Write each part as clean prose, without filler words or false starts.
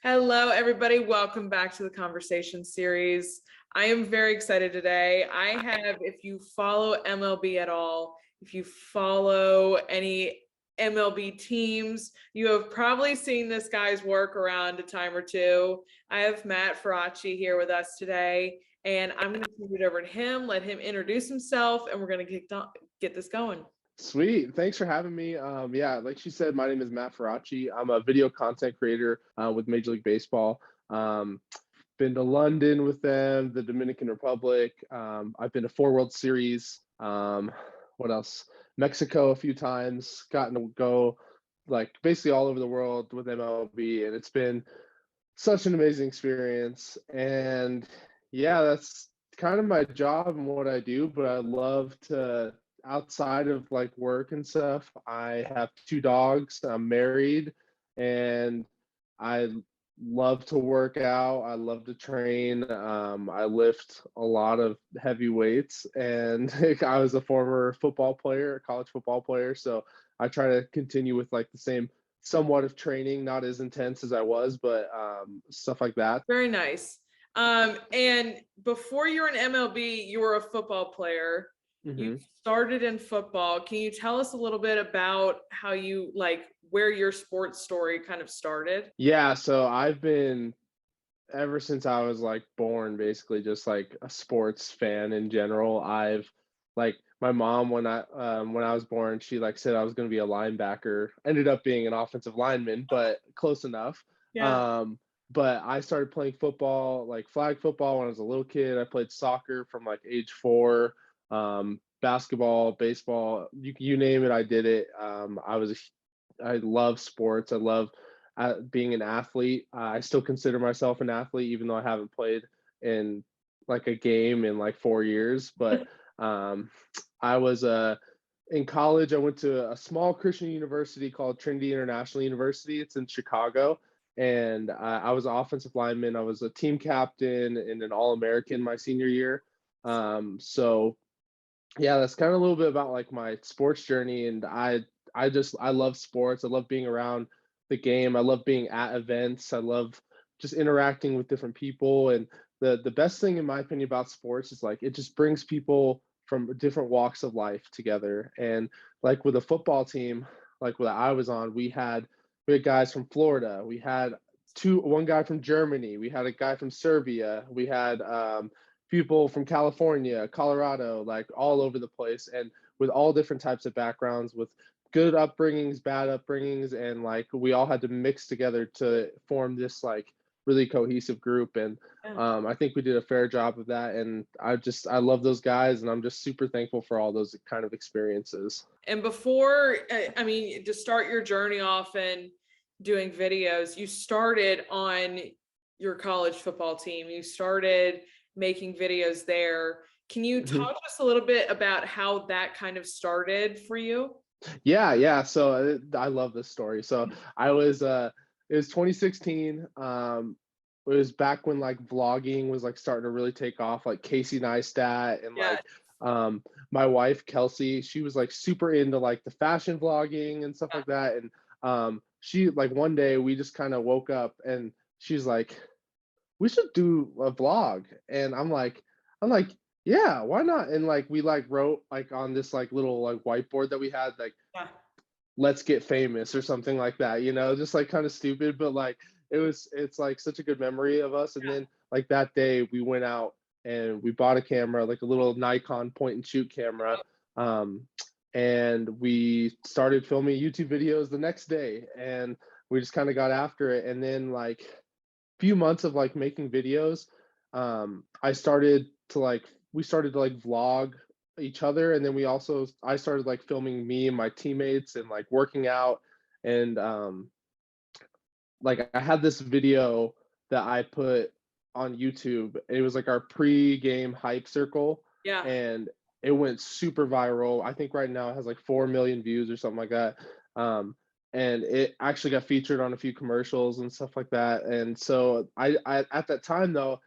Hello, everybody. Welcome back to the conversation series. I am very excited today. If you follow MLB at all, if you follow any MLB teams, you have probably seen this guy's work around a time or two. I have Matt Faraci here with us today, and I'm going to turn it over to him, let him introduce himself, and we're going to get this going. Sweet. Thanks for having me. Yeah, like she said, my name is Matt Faraci. I'm a video content creator with Major League Baseball. Been to London with them, the Dominican Republic. I've been to 4 World Series. What else? Mexico a few times. Gotten to go like basically all over the world with MLB, and it's been such an amazing experience. And yeah, that's kind of my job and what I do, but I love to outside of like work and stuff. I have 2 dogs. I'm married, and I love to work out. I love to train. I lift a lot of heavy weights, and I was a former football player, a college football player. So I try to continue with like the same somewhat of training, not as intense as I was, but stuff like that. Very nice. And before you were in MLB, you were a football player. You started in football. Can you tell us a little bit about how where your sports story kind of started? Yeah, so I've been ever since I was like born, basically just like a sports fan in general. I've like my mom when I was born, she like said I was going to be a linebacker. Ended up being an offensive lineman, but close enough. Yeah. But I started playing football, like flag football, when I was a little kid. I played soccer from like age 4. Basketball, baseball, you name it, I did it. I love sports. I love being an athlete. I still consider myself an athlete, even though I haven't played in like a game in like 4 years. But I was in college. I went to a small Christian university called Trinity International University. It's in Chicago, and I was an offensive lineman. I was a team captain and an All-American my senior year. So yeah, that's kind of a little bit about like my sports journey. And I love sports. I love being around the game. I love being at events. I love just interacting with different people. And the best thing in my opinion about sports is like it just brings people from different walks of life together. And like with a football team, like what I was on, we had guys from Florida. We had one guy from Germany. We had a guy from Serbia. We had people from California, Colorado, like all over the place, and with all different types of backgrounds, with good upbringings, bad upbringings, and like we all had to mix together to form this like really cohesive group. And I think we did a fair job of that. And I love those guys, and I'm just super thankful for all those kind of experiences. And before, to start your journey off and doing videos, you started on your college football team. You started making videos there. Can you talk to us a little bit about how that kind of started for you? Yeah. So I love this story. So it was 2016. It was back when like vlogging was like starting to really take off, like Casey Neistat and like my wife Kelsey, she was like super into like the fashion vlogging and stuff like that. And she like one day we just kind of woke up and she's like, we should do a vlog. And I'm like, yeah, why not? And like we like wrote like on this like little like whiteboard that we had, like let's get famous or something like that, just like kind of stupid, but like it's like such a good memory of us. And then like that day we went out and we bought a camera, like a little Nikon point and shoot camera. And we started filming YouTube videos the next day, and we just kind of got after it. And then like few months of like making videos, I started to like we started to like vlog each other. And then I started like filming me and my teammates and like working out. And like I had this video that I put on YouTube. It was like our pre-game hype circle. Yeah. And it went super viral. I think right now it has like 4 million views or something like that. And it actually got featured on a few commercials and stuff like that. And so I at that time though,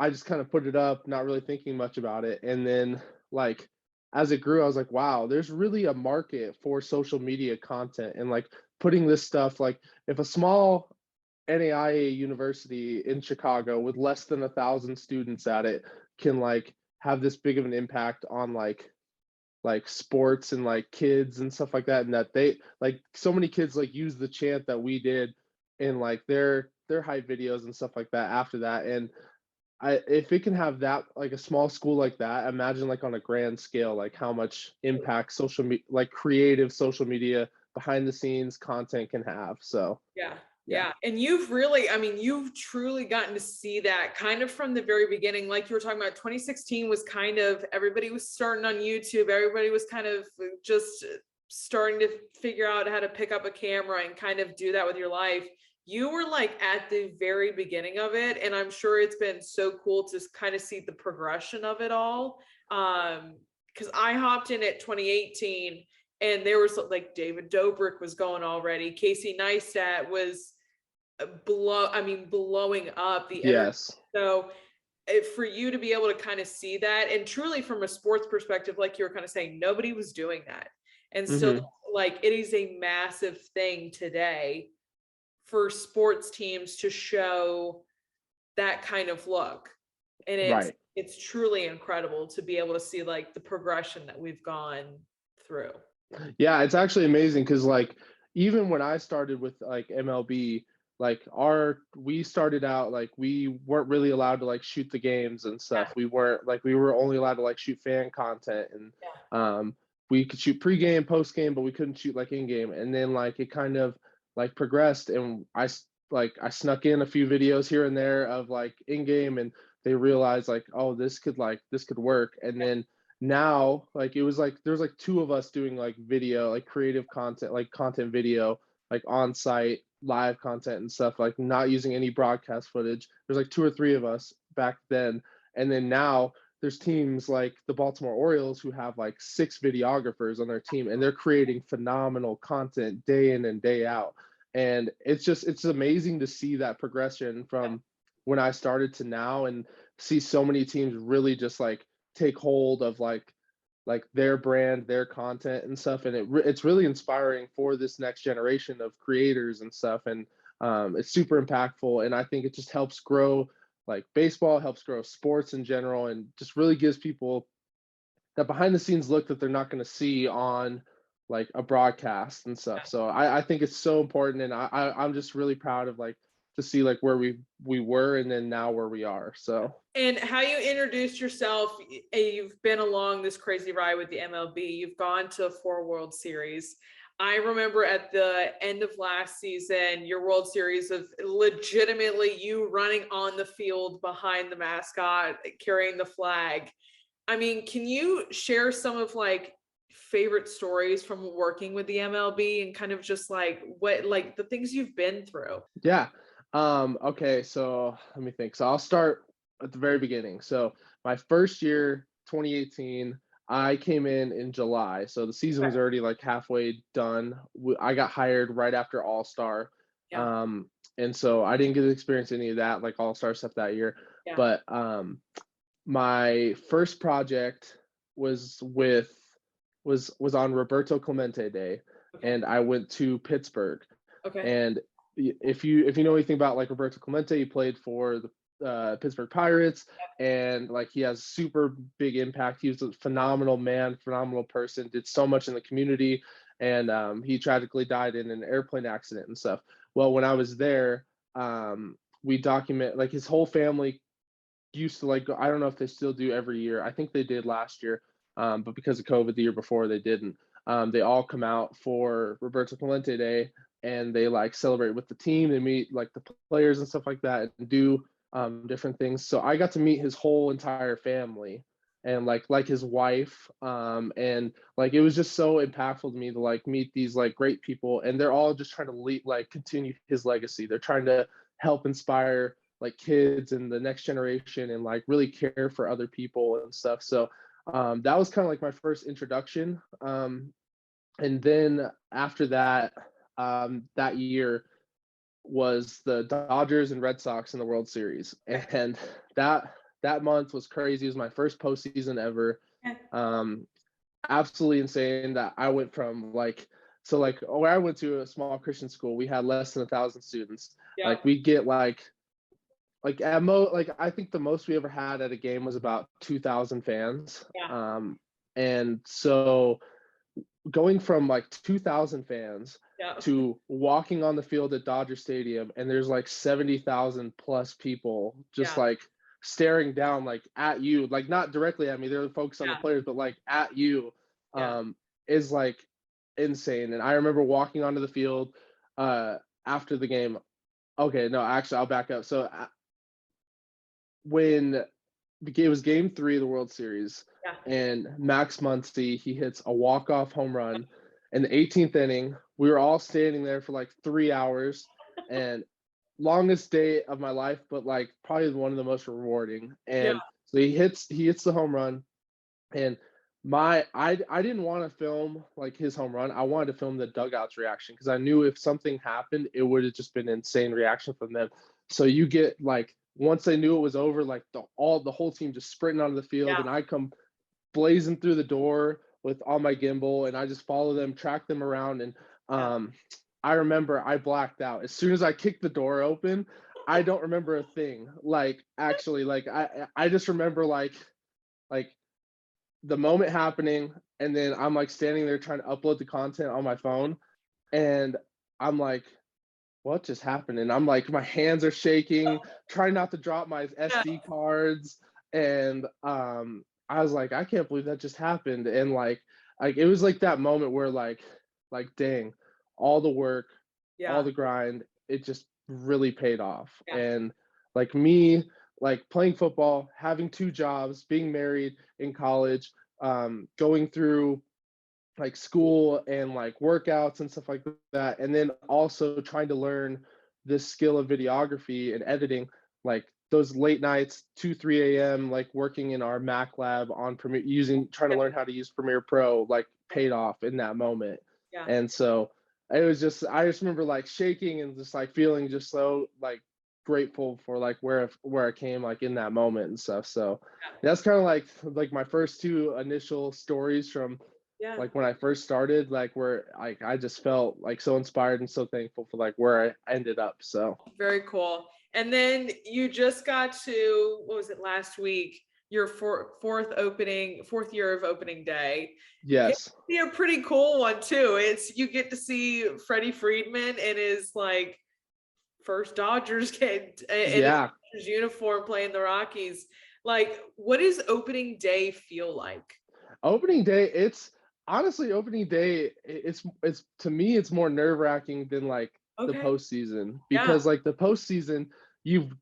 I just kind of put it up, not really thinking much about it. And then like as it grew, I was like, wow, there's really a market for social media content and like putting this stuff, like if a small NAIA university in Chicago with less than 1,000 students at it can like have this big of an impact on like sports and like kids and stuff like that, and that they like so many kids like use the chant that we did in like their hype videos and stuff like that after that. And if it can have that, like a small school like that, imagine like on a grand scale, like how much impact social media, like creative social media behind the scenes content can have. So Yeah. Yeah. And you've really, I mean, you've truly gotten to see that kind of from the very beginning. Like you were talking about, 2016 was kind of, everybody was starting on YouTube. Everybody was kind of just starting to figure out how to pick up a camera and kind of do that with your life. You were like at the very beginning of it. And I'm sure it's been so cool to kind of see the progression of it all. Because I hopped in at 2018 and there was like David Dobrik was going already. Casey Neistat was blowing up the internet. yes. So for you to be able to kind of see that, and truly from a sports perspective, like you were kind of saying, nobody was doing that. And so like it is a massive thing today for sports teams to show that kind of look. And it's truly incredible to be able to see like the progression that we've gone through. Yeah, it's actually amazing because like even when I started with like MLB, like we started out like we weren't really allowed to like shoot the games and stuff. We were only allowed to like shoot fan content, and we could shoot pregame, postgame, but we couldn't shoot like in-game. And then like it kind of like progressed, and I snuck in a few videos here and there of like in-game, and they realized like, oh, this could work. And then now like it was like there's like two of us doing like video, like creative content, like content video, like on site live content and stuff, like not using any broadcast footage. There's like two or three of us back then. And then now there's teams like the Baltimore Orioles who have like 6 videographers on their team, and they're creating phenomenal content day in and day out. And it's amazing to see that progression from when I started to now, and see so many teams really just like take hold of like their brand, their content and stuff. And it's really inspiring for this next generation of creators and stuff. And it's super impactful. And I think it just helps grow like baseball, helps grow sports in general, and just really gives people that behind the scenes look that they're not going to see on like a broadcast and stuff. So I think it's so important. And I'm just really proud of like to see like where we were and then now where we are. So, and how you introduced yourself, you've been along this crazy ride with the MLB. You've gone to 4 World Series. I remember at the end of last season, your World Series of legitimately you running on the field behind the mascot, carrying the flag. I mean, can you share some of like favorite stories from working with the MLB and kind of just like what, like the things you've been through? Yeah. Okay, so let me think. So I'll start at the very beginning. So my first year, 2018, I came in July. So the season was already like halfway done. I got hired right after All-Star. And so I didn't get to experience any of that, like All-Star stuff that year. But my first project was on Roberto Clemente Day, and I went to Pittsburgh. And if you know anything about like Roberto Clemente, he played for the Pittsburgh Pirates, and like he has super big impact. He was a phenomenal man, phenomenal person, did so much in the community, and he tragically died in an airplane accident and stuff. Well, when I was there, we document like his whole family used to like go, I don't know if they still do every year. I think they did last year, but because of COVID the year before they didn't. They all come out for Roberto Clemente Day, and they like celebrate with the team. They meet like the players and stuff like that, and do different things. So I got to meet his whole entire family, and like his wife, and like it was just so impactful to me to like meet these like great people, and they're all just trying to like continue his legacy. They're trying to help inspire like kids and the next generation, and like really care for other people and stuff. So that was kind of like my first introduction. And then after that, that year was the Dodgers and Red Sox in the World Series, and that month was crazy. It was my first postseason ever. Absolutely insane. That I went from like so like where I went to a small Christian school, we had less than 1,000 students. Yeah. Like we get like at like I think the most we ever had at a game was about 2,000 fans. Yeah. And so going from like 2,000 fans Yeah. to walking on the field at Dodger Stadium and there's like 70,000 plus people just Yeah. like staring down like at you, like not directly at me, they're focused on the Yeah. players, but like at you, Yeah. is like insane. And I remember walking onto the field after the game. Okay, no, actually, I'll back up. So when it was game 3 of the World Series, Yeah. and Max Muncy, he hits a walk-off home run in the 18th inning. We were all standing there for like 3 hours, and longest day of my life, but like probably one of the most rewarding. And Yeah. so he hits the home run, and I didn't want to film like his home run. I wanted to film the dugout's reaction because I knew if something happened, it would have just been an insane reaction from them. So you get like once they knew it was over, like the whole team just sprinting onto the field, Yeah. and I come blazing through the door with all my gimbal, and I just follow them, track them around, and I remember I blacked out as soon as I kicked the door open. I don't remember a thing. Like actually, like I just remember like the moment happening, and then I'm like standing there trying to upload the content on my phone, and I'm like, what just happened? And I'm like, my hands are shaking, trying not to drop my SD cards. And I was like, I can't believe that just happened. And like it was like that moment where like dang, all the work, all the grind, it just really paid off. Yeah. And like me, like playing football, having 2 jobs, being married, in college, going through like school and like workouts and stuff like that, and then also trying to learn this skill of videography and editing, like those late nights 2-3 a.m. like working in our Mac lab on Premiere, trying to learn how to use Premiere Pro, like paid off in that moment. Yeah. And so I just remember like shaking and just like feeling just so like grateful for like where I came like in that moment and stuff. So that's kind of like my first 2 initial stories from like when I first started, like where like I just felt like so inspired and so thankful for like where I ended up. So very cool. And then you just got to, what was it, last week, your fourth year of opening day. yes, It's be a pretty cool one too. You get to see Freddie Freeman in his like first Dodgers kid in his uniform playing the Rockies. Like, what does opening day feel like? Opening day, it's honestly opening day. It's to me, it's more nerve-wracking than like the postseason, because like the postseason, you've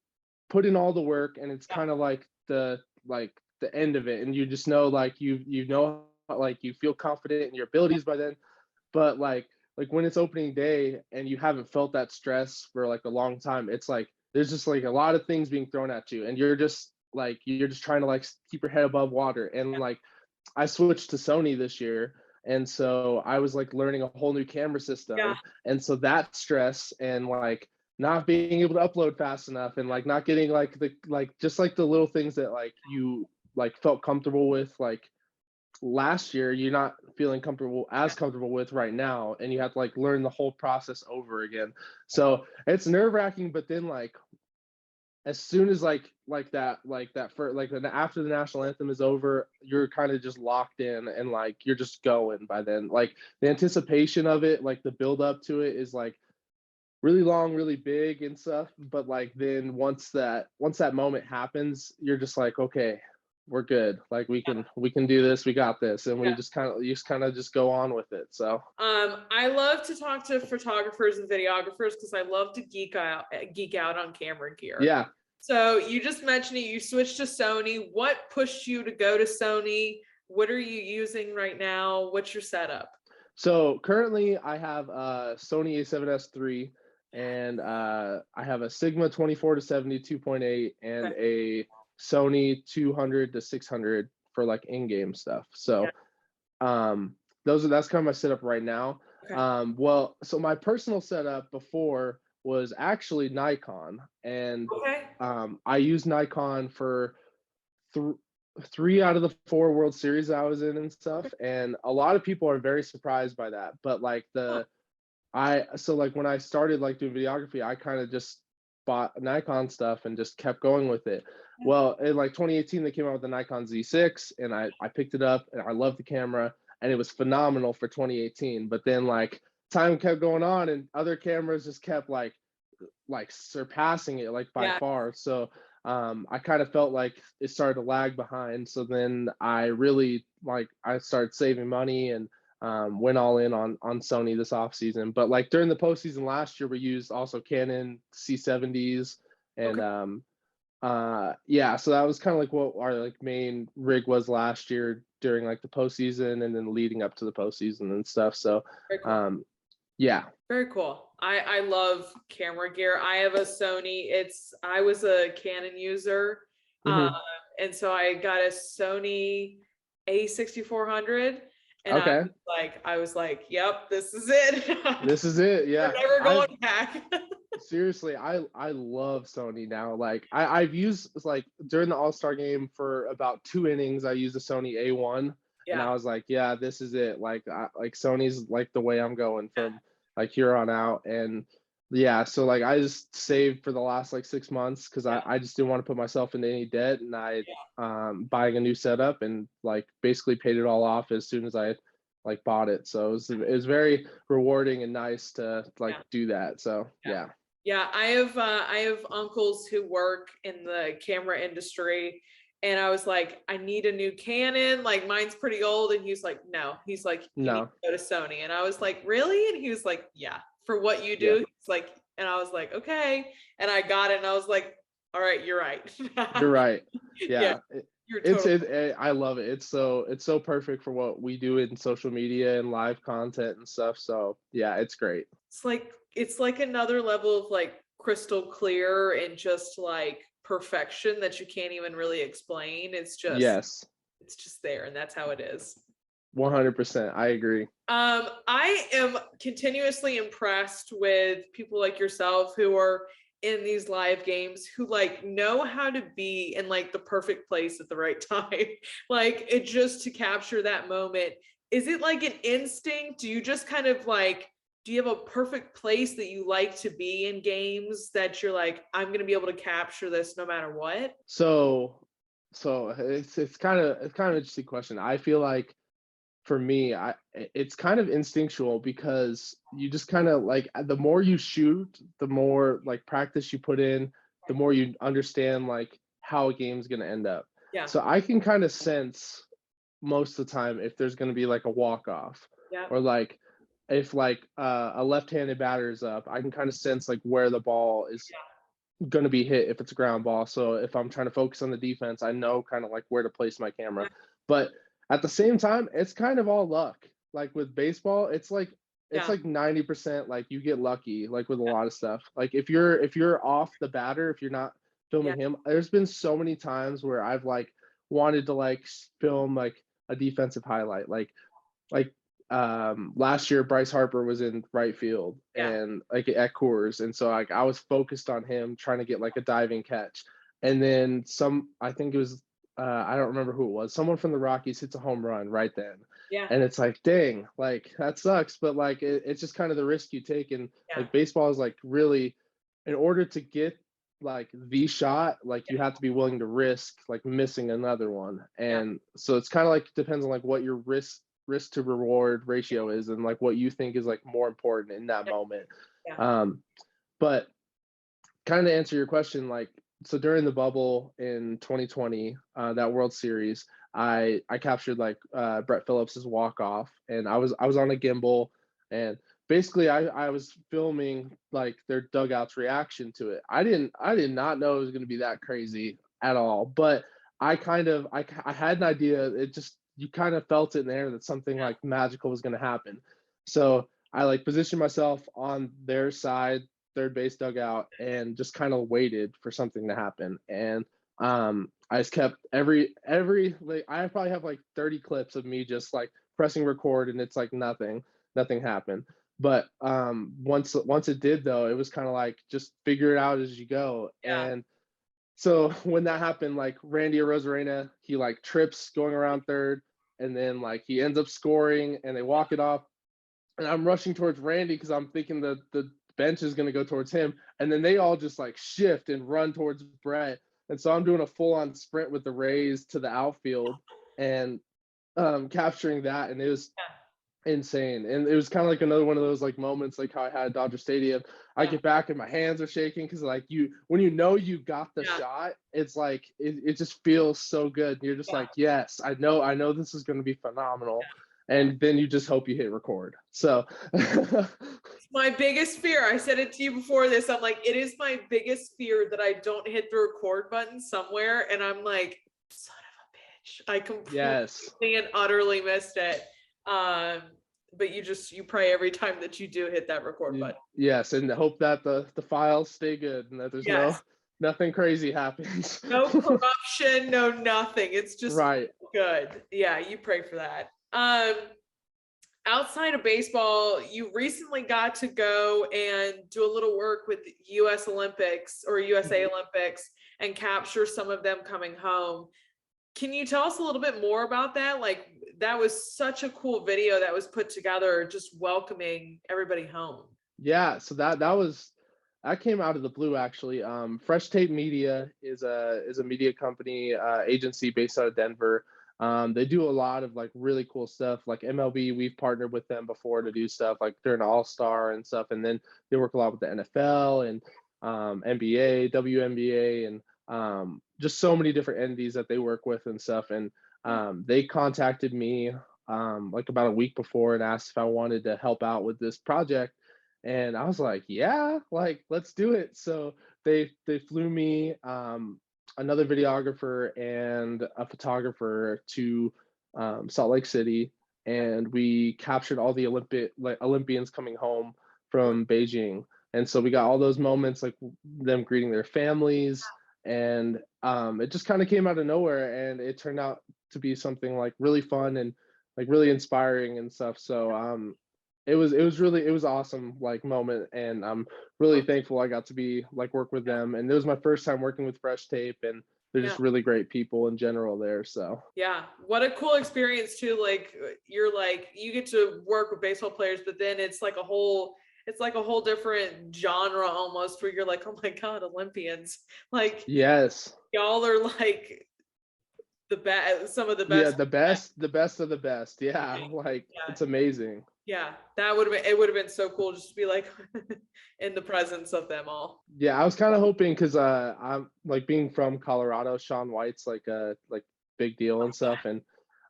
put in all the work, and it's kind of like the end of it, and you just know like you know like you feel confident in your abilities by then. But like when it's opening day and you haven't felt that stress for like a long time, it's like there's just like a lot of things being thrown at you, and you're just trying to like keep your head above water. And like I switched to Sony this year, and so I was like learning a whole new camera system. And so that stress and like not being able to upload fast enough, and like not getting like just like the little things that like you like felt comfortable with like last year, you're not feeling as comfortable with right now, and you have to like learn the whole process over again. So it's nerve-wracking, but then like as soon as like that for like after the national anthem is over, you're kind of just locked in, and like you're just going by then. Like the anticipation of it, like the build up to it is like really long, really big and stuff. But like then once that moment happens, you're just like, okay, we're good. Like we can do this. We got this. And we just kind of go on with it. So I love to talk to photographers and videographers because I love to geek out on camera gear. Yeah. So you just mentioned it, you switched to Sony. What pushed you to go to Sony? What are you using right now? What's your setup? So currently I have a Sony a7S III, and I have a Sigma 24-70 2.8 and a Sony 200-600 for like in-game stuff. So that's kind of my setup right now. Well, so my personal setup before was actually Nikon, and I used Nikon for 3 out of the 4 World Series I was in and stuff, and a lot of people are very surprised by that. But like like when I started like doing videography, I kind of just bought Nikon stuff and just kept going with it. Well, in like 2018, they came out with the Nikon Z6, and I picked it up and I loved the camera, and it was phenomenal for 2018. But then like time kept going on, and other cameras just kept like surpassing it like by far. So I kind of felt like it started to lag behind. So then I really I started saving money and went all in on Sony this off season. But like during the postseason last year, we used also Canon C70s and so that was kind of like what our like main rig was last year during like the postseason and then leading up to the postseason and stuff. So yeah. Very cool. I love camera gear. I have a Sony. I was a Canon user. And so I got a Sony A6400. And I was like, yep, this is it. This is it. Yeah. We're never going back. Seriously, I love Sony now. Like I've used like during the All-Star game for about 2 innings, I used a Sony A1. And I was like, yeah, this is it. Like Sony's like the way I'm going from like here on out. And yeah, so like I just saved for the last like 6 months because I just didn't want to put myself into any debt, and I buying a new setup and like basically paid it all off as soon as I like bought it. So it was very rewarding and nice to like do that. So yeah. I have uncles who work in the camera industry, and I was like, I need a new Canon. Like mine's pretty old. And he's like, no. He's like, you need to go to Sony. And I was like, really? And he was like, yeah, for what you do. He's like, and I was like, okay. And I got it, and I was like, all right, you're right. You're right. Yeah. Totally I love it. It's so perfect for what we do in social media and live content and stuff. So yeah, it's great. It's like another level of like crystal clear and just like perfection that you can't even really explain. It's just there, and that's how it is. 100%. I agree. I am continuously impressed with people like yourself who are in these live games, who like know how to be in like the perfect place at the right time. Like it just to capture that moment. Is it like an instinct? Do you just kind of like, do you have a perfect place that you like to be in games that you're like, I'm going to be able to capture this no matter what? So it's kind of an interesting question. I feel like for me, it's kind of instinctual because you just kind of like the more you shoot, the more like practice you put in, the more you understand like how a game's going to end up. So I can kind of sense most of the time if there's going to be like a walk off or like if like a left-handed batter is up, I can kind of sense like where the ball is going to be hit if it's a ground ball. So if I'm trying to focus on the defense, I know kind of like where to place my camera. But at the same time, it's kind of all luck. Like with baseball, it's like 90% like you get lucky, like with a lot of stuff. Like if you're off the batter, if you're not filming him, there's been so many times where I've like wanted to like film like a defensive highlight. Like last year Bryce Harper was in right field and like at Coors, and so like I was focused on him trying to get like a diving catch, and then I think it was I don't remember who it was, someone from the Rockies hits a home run right then, and it's like, dang, like that sucks, but like it's just kind of the risk you take. And like baseball is like really, in order to get like the shot, like you have to be willing to risk like missing another one. And so it's kind of like depends on like what your risk to reward ratio is and like what you think is like more important in that moment. But kind of answer your question, like, so during the bubble in 2020, that World Series, I captured like Brett Phillips's walk off, and I was on a gimbal, and basically I was filming like their dugout's reaction to it. I did not know it was going to be that crazy at all, but I had an idea. It just, you kind of felt it in there that something like magical was going to happen. So I like positioned myself on their side, third base dugout, and just kind of waited for something to happen. And I just kept every like, I probably have like 30 clips of me just like pressing record, and it's like nothing happened. But once it did though, it was kind of like just figure it out as you go. And So when that happened, like Randy Arozarena, he like trips going around third, and then like he ends up scoring, and they walk it off, and I'm rushing towards Randy because I'm thinking the bench is gonna go towards him, and then they all just like shift and run towards Brett, and so I'm doing a full on sprint with the Rays to the outfield, and capturing that, and it was insane. And it was kind of like another one of those like moments like how I had at Dodger Stadium. I Yeah. get back and my hands are shaking because like when you know you got the Yeah. shot, it's like it just feels so good. You're just Yeah. like, yes, I know this is going to be phenomenal. And then you just hope you hit record. So It's my biggest fear. I said it to you before this. I'm like, it is my biggest fear that I don't hit the record button somewhere. And I'm like, son of a bitch. I completely yes. and utterly missed it. But you pray every time that you do hit that record button. Yes, and hope that the files stay good and that there's Yes. nothing crazy happens. No corruption, no nothing. It's just right. good. Yeah, you pray for that. Outside of baseball, you recently got to go and do a little work with US Olympics or USA Olympics and capture some of them coming home. Can you tell us a little bit more about that? Like, that was such a cool video that was put together, just welcoming everybody home. Yeah, so that came out of the blue actually. Fresh Tape Media is a media company agency based out of Denver. They do a lot of like really cool stuff. Like MLB, we've partnered with them before to do stuff like they're an all-star and stuff. And then they work a lot with the NFL and NBA, WNBA, and just so many different entities that they work with and stuff. And they contacted me like about a week before and asked if I wanted to help out with this project. And I was like, yeah, like let's do it. So they flew me, another videographer and a photographer to Salt Lake City, and we captured all the Olympians coming home from Beijing. And so we got all those moments, like them greeting their families, and it just kind of came out of nowhere, and it turned out to be something like really fun and like really inspiring and stuff. So it was awesome like moment, and I'm really thankful I got to be like work with them. And it was my first time working with Fresh Tape, and they're just really great people in general there. So yeah, what a cool experience too. Like you get to work with baseball players, but then it's like a whole different genre almost, where you're like, oh my God, Olympians. Like, yes, y'all are like the best, some of the best. yeah, the best of the best. Yeah, like it's amazing. Yeah, it would have been so cool just to be like in the presence of them all. Yeah, I was kind of hoping because I'm like being from Colorado, Shaun White's like a big deal and stuff, and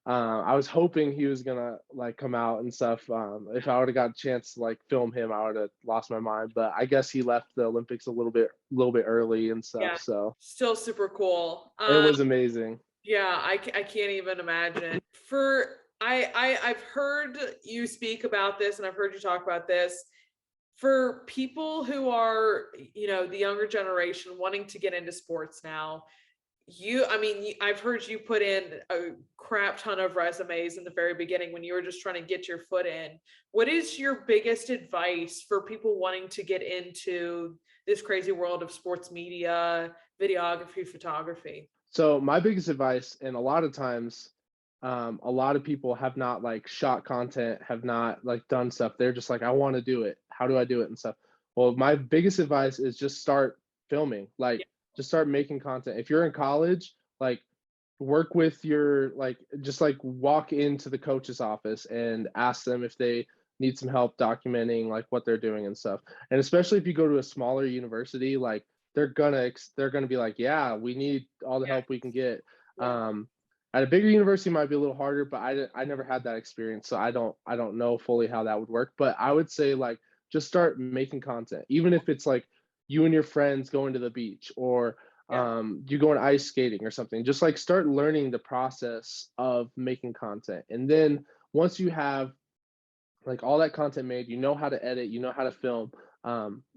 I was hoping he was gonna like come out and stuff. If I would have got a chance to like film him, I would have lost my mind. But I guess he left the Olympics a little bit early and stuff. Yeah, so still super cool. it was amazing. Yeah, I can't even imagine. I've heard you speak about this, and I've heard you talk about this. For people who are, the younger generation wanting to get into sports now, I've heard you put in a crap ton of resumes in the very beginning when you were just trying to get your foot in. What is your biggest advice for people wanting to get into this crazy world of sports media, videography, photography? So my biggest advice, and a lot of times, a lot of people have not like shot content, have not like done stuff. They're just like, I want to do it. How do I do it and stuff? Well, my biggest advice is just start filming. Like, just start making content. If you're in college, like work with your just like walk into the coach's office and ask them if they need some help documenting like what they're doing and stuff. And especially if you go to a smaller university, like they're gonna be like, yeah, we need all the help we can get. At a bigger university, it might be a little harder, but I never had that experience, so I don't know fully how that would work. But I would say like just start making content, even if it's like you and your friends going to the beach, or you going ice skating or something. Just like start learning the process of making content, and then once you have like all that content made, you know how to edit, you know how to film,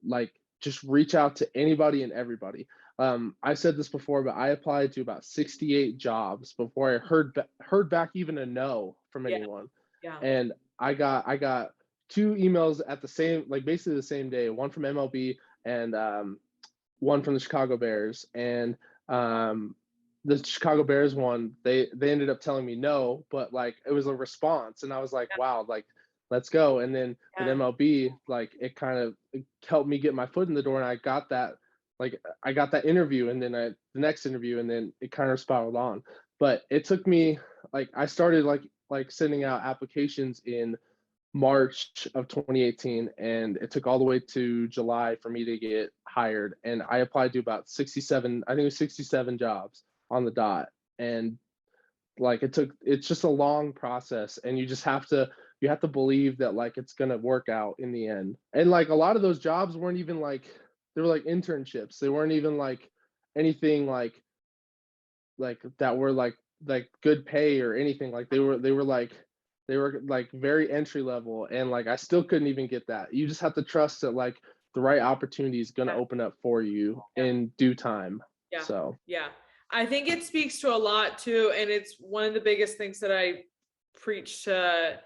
like just reach out to anybody and everybody. I said this before, but I applied to about 68 jobs before I heard back even a no from anyone. Yeah. And I got 2 emails at the same, like basically the same day, one from MLB and one from the Chicago Bears. And the Chicago Bears one, they ended up telling me no, but like it was a response, and I was like, wow, like let's go. And then with MLB, like it kind of helped me get my foot in the door, and I got that interview, and then the next interview, and then it kind of spiraled on. But it took me, like I started like sending out applications in March of 2018, and it took all the way to July for me to get hired. And I applied to about 67, I think it was 67 jobs on the dot. And like it's just a long process, and you have to believe that like it's gonna work out in the end. And like a lot of those jobs weren't even like, they were like internships. They weren't even like anything like that were like good pay or anything. Like they were like very entry level, and like I still couldn't even get that. You just have to trust that like the right opportunity is going to open up for you in due time. So I think it speaks to a lot too, and it's one of the biggest things that I preach to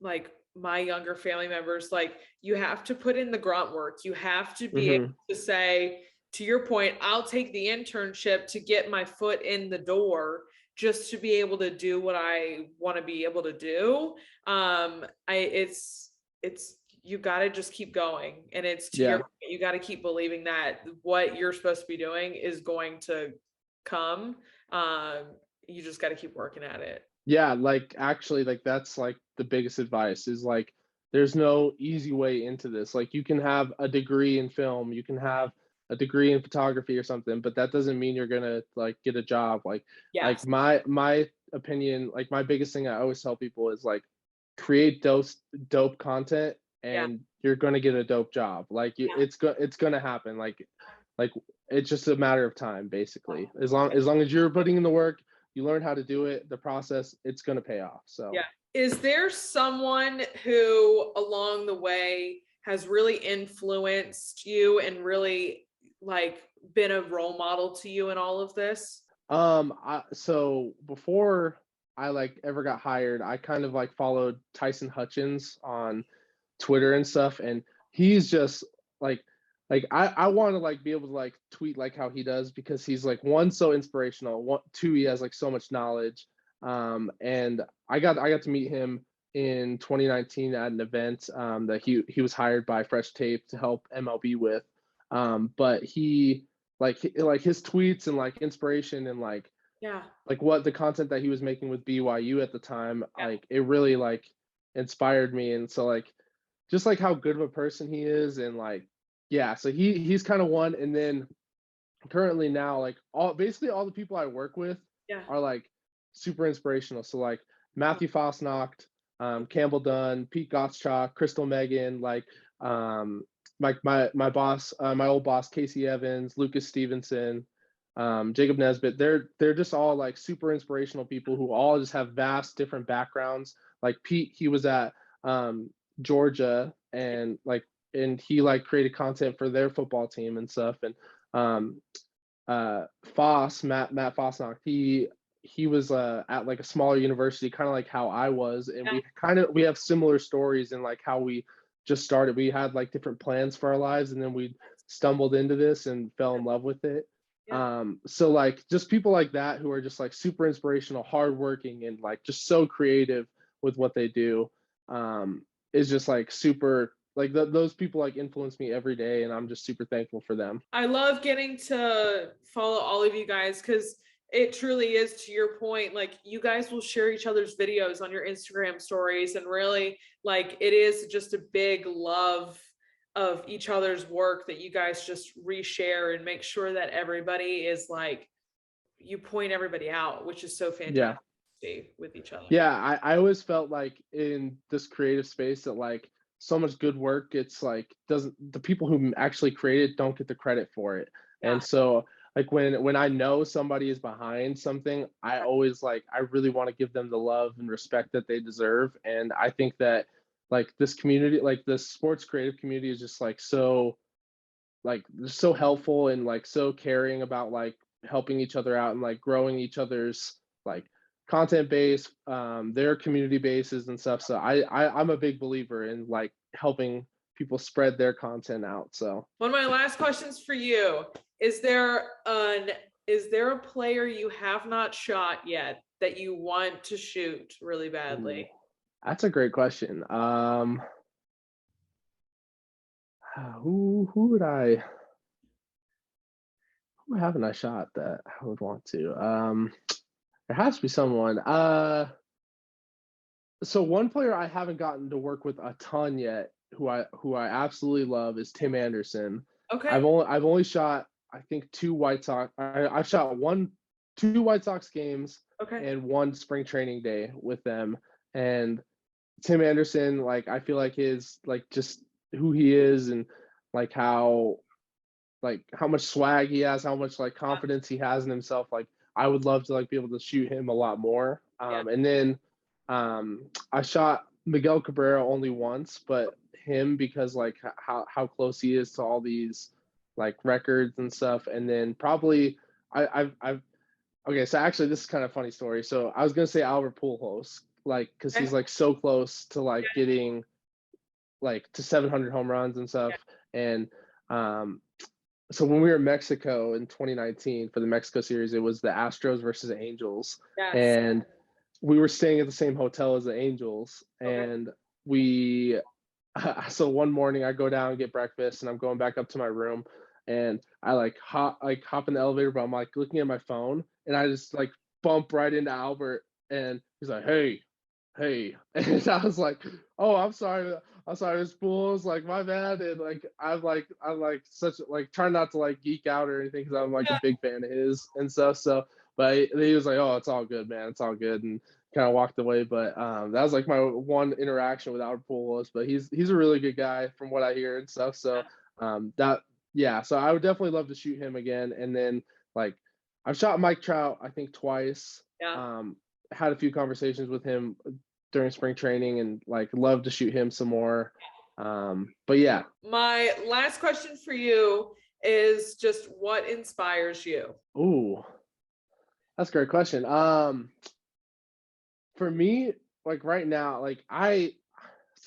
like my younger family members. Like, you have to put in the grunt work. You have to be able to say, to your point, I'll take the internship to get my foot in the door, just to be able to do what I want to be able to do. It's you got to just keep going, and it's to your point, you got to keep believing that what you're supposed to be doing is going to come. You just got to keep working at it. Yeah, like actually, like that's like the biggest advice is like there's no easy way into this. Like you can have a degree in film, you can have a degree in photography or something, but that doesn't mean you're gonna like get a job. Like my opinion, like my biggest thing I always tell people is like create dope content, and you're gonna get a dope job. Like it's gonna happen. Like it's just a matter of time, basically. As long as you're putting in the work, you learn how to do it, the process, it's going to pay off. So is there someone who along the way has really influenced you and really like been a role model to you in all of this? So before I like ever got hired, I kind of like followed Tyson Hutchins on Twitter and stuff, and he's just like I want to like be able to like tweet like how he does, because he's like, one, so inspirational, two, he has like so much knowledge. And I got to meet him in 2019 at an event that he was hired by Fresh Tape to help MLB with. But he like his tweets and like inspiration and like what the content that he was making with BYU at the time, like it really like inspired me. And so like just like how good of a person he is, and like so he's kind of one. And then currently now, like basically all the people I work with are like super inspirational. So like Matthew Fosnacht, Campbell Dunn, Pete Gottschalk, Crystal Megan, like my boss, my old boss Casey Evans, Lucas Stevenson, Jacob Nesbitt. They're just all like super inspirational people who all just have vast different backgrounds. Like Pete, he was at Georgia, and he like created content for their football team and stuff. And Matt Fosnacht, he was at like a smaller university, kind of like how I was, and we have similar stories in like how we just started. We had like different plans for our lives, and then we stumbled into this and fell in love with it. So like just people like that who are just like super inspirational, hardworking, and like just so creative with what they do, is just like super, like those people like influence me every day, and I'm just super thankful for them. I love getting to follow all of you guys, because it truly is, to your point, like you guys will share each other's videos on your Instagram stories, and really like it is just a big love of each other's work that you guys just reshare and make sure that everybody is like, you point everybody out, which is so fantastic with each other. I always felt like in this creative space that like so much good work, it's like the people who actually create it don't get the credit for it. And so like when I know somebody is behind something, I always like, I really want to give them the love and respect that they deserve. And I think that like this community, like the sports creative community, is just like so helpful and like so caring about like helping each other out and like growing each other's like content base, their community bases and stuff. So I'm a big believer in like helping people spread their content out. So one of my last questions for you, is there is there a player you have not shot yet that you want to shoot really badly? Ooh, that's a great question. Who haven't I shot that I would want to? There has to be someone. So one player I haven't gotten to work with a ton yet, who I absolutely love, is Tim Anderson. Okay. I've only shot, I think, two White Sox. I've shot two White Sox games Okay. and one spring training day with them. And Tim Anderson, like, I feel like his, like, just who he is, and like how much swag he has, how much like confidence he has in himself. Like, I would love to like be able to shoot him a lot more. Yeah. And then I shot Miguel Cabrera only once, but him because like how close he is to all these like records and stuff. And then probably I've okay. So actually, this is kind of a funny story. So I was gonna say Albert Pujols, like, because he's like so close to like getting like to 700 home runs and stuff. And so when we were in Mexico in 2019 for the Mexico series, it was the Astros versus the Angels. Yes. And we were staying at the same hotel as the Angels. And so one morning I go down and get breakfast, and I'm going back up to my room, and I like hop in the elevator, but I'm like looking at my phone, and I just like bump right into Albert, and he's like, hey, and I was like, oh, I'm sorry, Miss Pools, like, my bad. And like I'm like such like trying not to like geek out or anything, because I'm like a big fan of his and stuff. So but he was like, oh, it's all good, man, it's all good, and kind of walked away. But that was like my one interaction with Albert Pujols. But he's a really good guy from what I hear and stuff. So so I would definitely love to shoot him again. And then like I've shot Mike Trout, I think, twice. Had a few conversations with him during spring training, and like love to shoot him some more. But yeah. My last question for you is just what inspires you? Ooh, that's a great question. For me, like right now, like I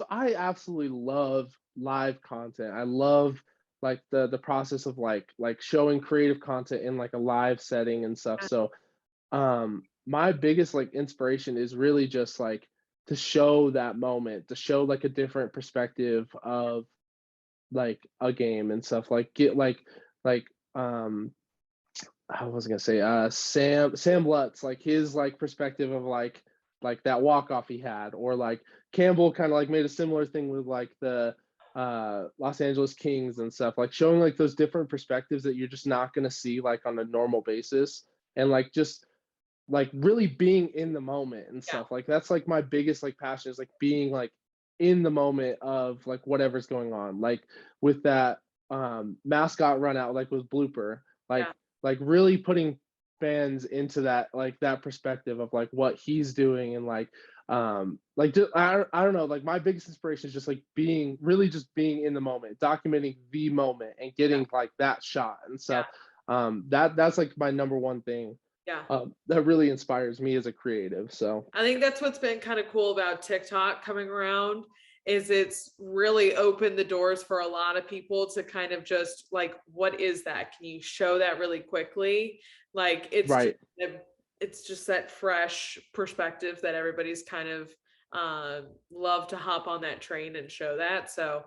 absolutely love live content. I love like the process of like showing creative content in like a live setting and stuff. So my biggest like inspiration is really just like to show that moment, to show like a different perspective of like a game and stuff. Like get like I was gonna say Sam Lutz, like his like perspective of like that walk off he had, or like Campbell kind of like made a similar thing with like the Los Angeles Kings and stuff, like showing like those different perspectives that you're just not gonna see like on a normal basis, and like just like really being in the moment and stuff. Like that's like my biggest like passion, is like being like in the moment of like whatever's going on, like with that mascot run out, like with Blooper, like really putting fans into that, like that perspective of like what he's doing. And like just, I don't know, like my biggest inspiration is just like being in the moment, documenting the moment and getting like that shot and stuff. That's like my number one thing that really inspires me as a creative. So I think that's what's been kind of cool about TikTok coming around, is it's really opened the doors for a lot of people to kind of just like, what is that? Can you show that really quickly? Like it's just that fresh perspective that everybody's kind of love to hop on that train and show that. So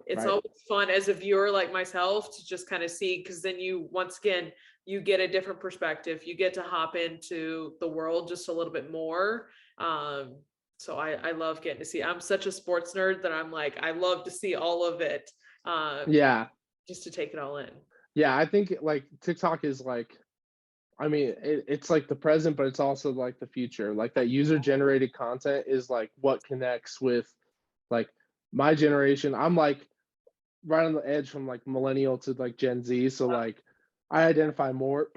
it's always fun as a viewer like myself to just kind of see, because then you, once again, you get a different perspective. You get to hop into the world just a little bit more. So I love getting to see. I'm such a sports nerd that I'm like, I love to see all of it. Just to take it all in. Yeah, I think like TikTok is like, I mean, it's like the present, but it's also like the future. Like that user generated content is like what connects with like my generation. I'm like right on the edge from like millennial to like Gen Z. So like I identify more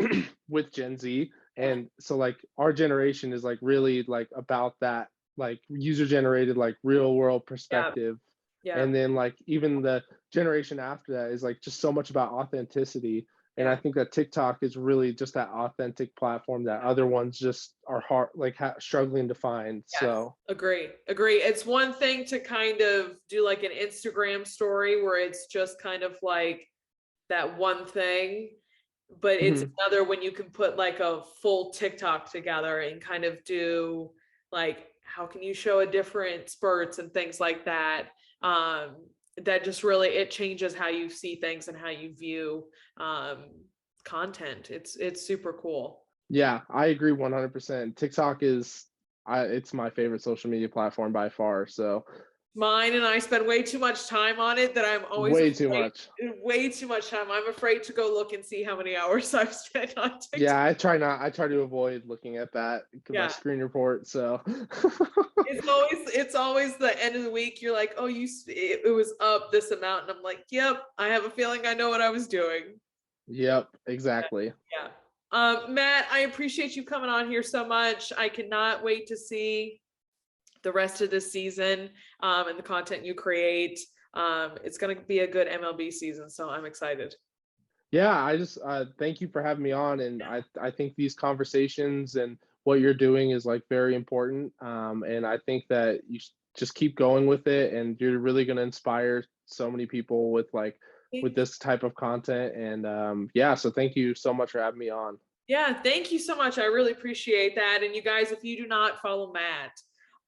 with Gen Z. And so like our generation is like really like about that like user generated like real world perspective. And then like even the generation after that is like just so much about authenticity. And I think that TikTok is really just that authentic platform that other ones just are hard, like struggling to find. So agree. It's one thing to kind of do like an Instagram story where it's just kind of like that one thing. but it's Mhm. another when you can put like a full TikTok together and kind of do like, how can you show a different spurts and things like that. That just really, it changes how you see things and how you view content. It's super cool. Yeah, I agree 100%. TikTok is it's my favorite social media platform by far. So Mine, and I spend way too much time on it that I'm always way too afraid, much. way too much time. I'm afraid to go look and see how many hours I've spent on TikTok. Yeah, I try to avoid looking at that because I Yeah. screen report. So It's always the end of the week. You're like, oh, it was up this amount. And I'm like, yep, I have a feeling I know what I was doing. yep, exactly. Yeah. Matt, I appreciate you coming on here so much. I cannot wait to see the rest of this season and the content you create. It's going to be a good MLB season, so I'm excited. Yeah, I just thank you for having me on, and I think these conversations and what you're doing is like very important. And I think that just keep going with it, and you're really going to inspire so many people with like with this type of content. And yeah, so thank you so much for having me on. Yeah, thank you so much. I really appreciate that. And you guys, if you do not follow Matt,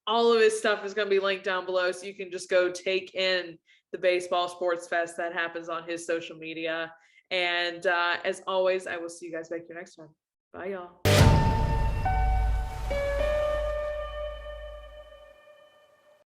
all of his stuff is going to be linked down below, so you can just go take in the baseball sports fest that happens on his social media. And as always, I will see you guys back here next time. Bye, y'all.